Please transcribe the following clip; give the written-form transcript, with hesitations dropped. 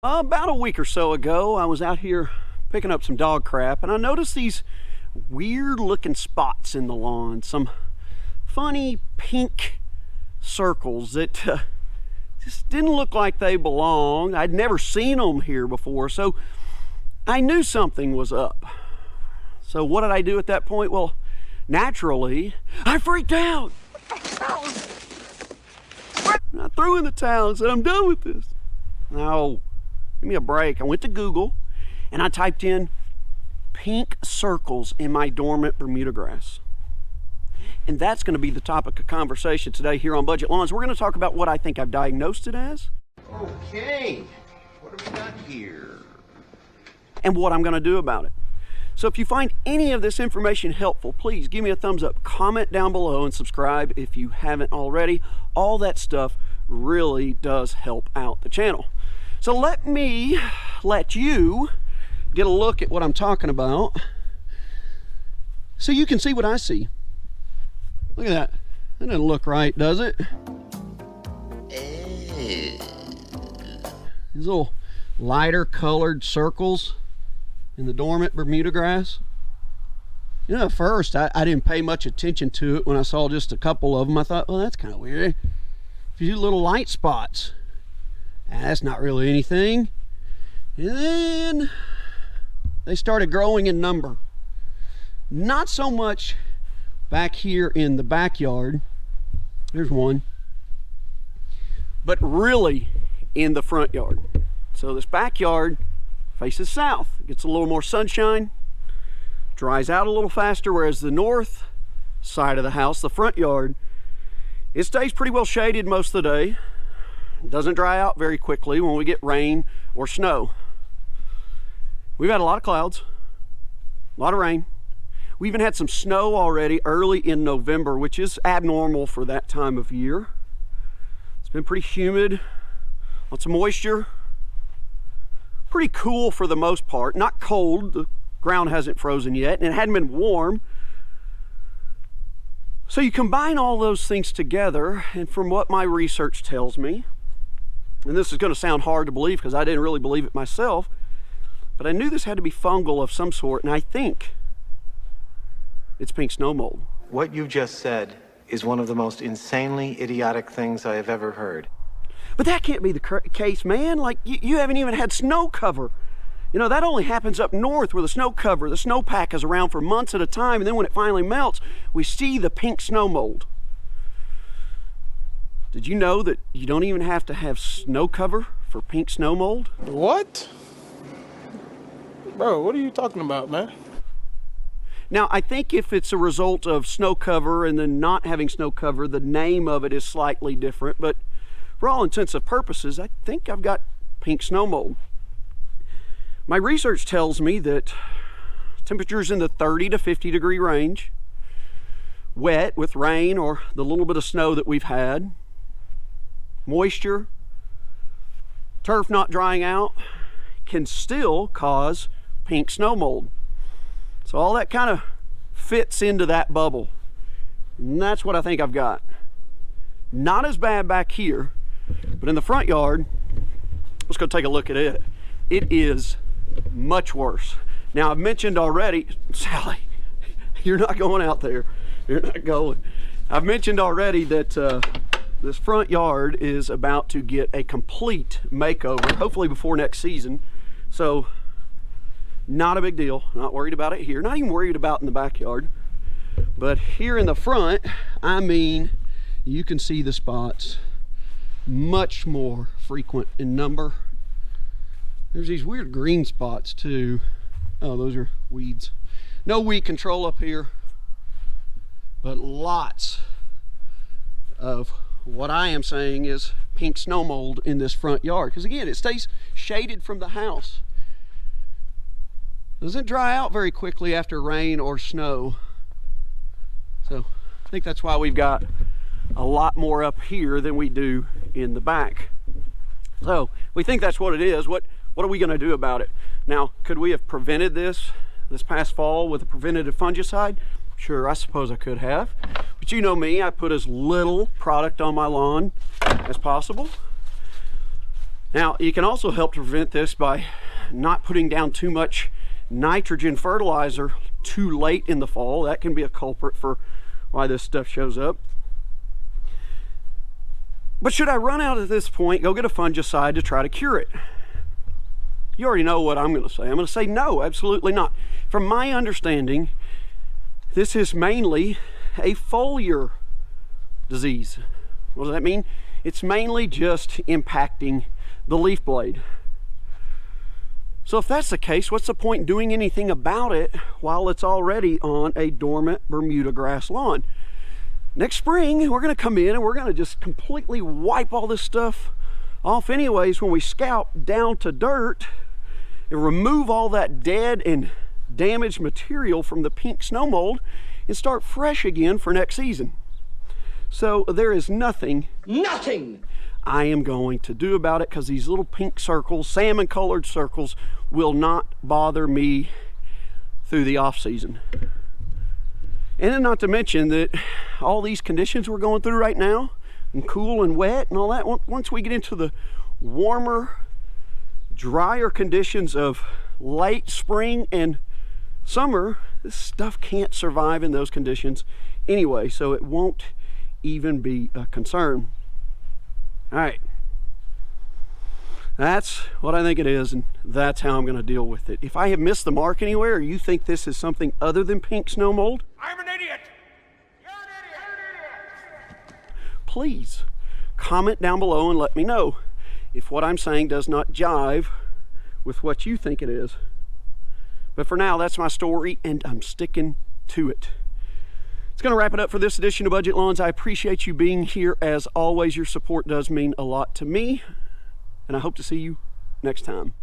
About a week or so ago, I was out here picking up some dog crap, and I noticed these weird looking spots in the lawn, some funny pink circles that just didn't look like they belonged. I'd never seen them here before, so I knew something was up. So what did I do at that point? Well, naturally, I freaked out. And I threw in the towel and said, I'm done with this. No, give me a break. I went to Google and I typed in pink circles in my dormant Bermuda grass. And that's going to be the topic of conversation today here on Budget Lawns. We're going to talk about what I think I've diagnosed it as. Okay, what have we got here? And what I'm going to do about it. So if you find any of this information helpful, please give me a thumbs up, comment down below, and subscribe if you haven't already. All that stuff really does help out the channel. So let me let you get a look at what I'm talking about so you can see what I see. Look at that. That doesn't look right, does it? These little lighter colored circles in the dormant Bermuda grass. You know, at first I didn't pay much attention to it when I saw just a couple of them. I thought, well, that's kind of weird. A few little light spots. That's not really anything. And then they started growing in number. Not so much back here in the backyard. There's one. But really in the front yard. So this backyard faces south, gets a little more sunshine, dries out a little faster, whereas the north side of the house, the front yard, it stays pretty well shaded most of the day. It doesn't dry out very quickly when we get rain or snow. We've had a lot of clouds, a lot of rain. We even had some snow already early in November, which is abnormal for that time of year. It's been pretty humid, lots of moisture. Pretty cool for the most part, not cold. The ground hasn't frozen yet, and it hadn't been warm. So you combine all those things together, and from what my research tells me, and this is going to sound hard to believe because I didn't really believe it myself, but I knew this had to be fungal of some sort, and I think it's pink snow mold. What you just said is one of the most insanely idiotic things I have ever heard. But that can't be the case, man. Like, you haven't even had snow cover. You know, that only happens up north where the snow cover, the snowpack is around for months at a time, and then when it finally melts, we see the pink snow mold. Did you know that you don't even have to have snow cover for pink snow mold? What? Bro, what are you talking about, man? Now, I think if it's a result of snow cover and then not having snow cover, the name of it is slightly different, but for all intents and purposes, I think I've got pink snow mold. My research tells me that temperatures in the 30 to 50 degree range, wet with rain or the little bit of snow that we've had, moisture, turf not drying out, can still cause pink snow mold. So all that kind of fits into that bubble. And that's what I think I've got. Not as bad back here, but in the front yard, let's go take a look at it. It is much worse. Now, I've mentioned already, Sally, you're not going out there. You're not going. I've mentioned already that this front yard is about to get a complete makeover, hopefully before next season. So, not a big deal. Not worried about it here. Not even worried about in the backyard. But here in the front, I mean, you can see the spots. Much more frequent in number. There's these weird green spots too. Oh, those are weeds. No weed control up here, but lots of what I am saying is pink snow mold in this front yard. Because again, it stays shaded from the house. Doesn't dry out very quickly after rain or snow. So I think that's why we've got a lot more up here than we do in the back. So we think that's what it is. What are we going to do about it? Now, could we have prevented this past fall with a preventative fungicide? Sure, I suppose I could have. But you know me, I put as little product on my lawn as possible. Now, you can also help to prevent this by not putting down too much nitrogen fertilizer too late in the fall. That can be a culprit for why this stuff shows up. But should I run out at this point, go get a fungicide to try to cure it? You already know what I'm going to say. I'm going to say no, absolutely not. From my understanding, this is mainly a foliar disease. What does that mean? It's mainly just impacting the leaf blade. So if that's the case, what's the point in doing anything about it while it's already on a dormant Bermuda grass lawn? Next spring, we're going to come in and we're going to just completely wipe all this stuff off anyways when we scalp down to dirt and remove all that dead and damaged material from the pink snow mold and start fresh again for next season. So there is nothing I am going to do about it, because these little pink circles, salmon colored circles, will not bother me through the off season. And then not to mention that all these conditions we're going through right now, and cool and wet and all that, once we get into the warmer, drier conditions of late spring and summer, this stuff can't survive in those conditions anyway, so it won't even be a concern. All right, that's what I think it is, and that's how I'm going to deal with it. If I have missed the mark anywhere, or you think this is something other than pink snow mold, I'm an idiot! You're an idiot! please comment down below and let me know if what I'm saying does not jive with what you think it is. But for now, that's my story, and I'm sticking to it. It's going to wrap it up for this edition of Budget Lawns. I appreciate you being here. As always, your support does mean a lot to me, and I hope to see you next time.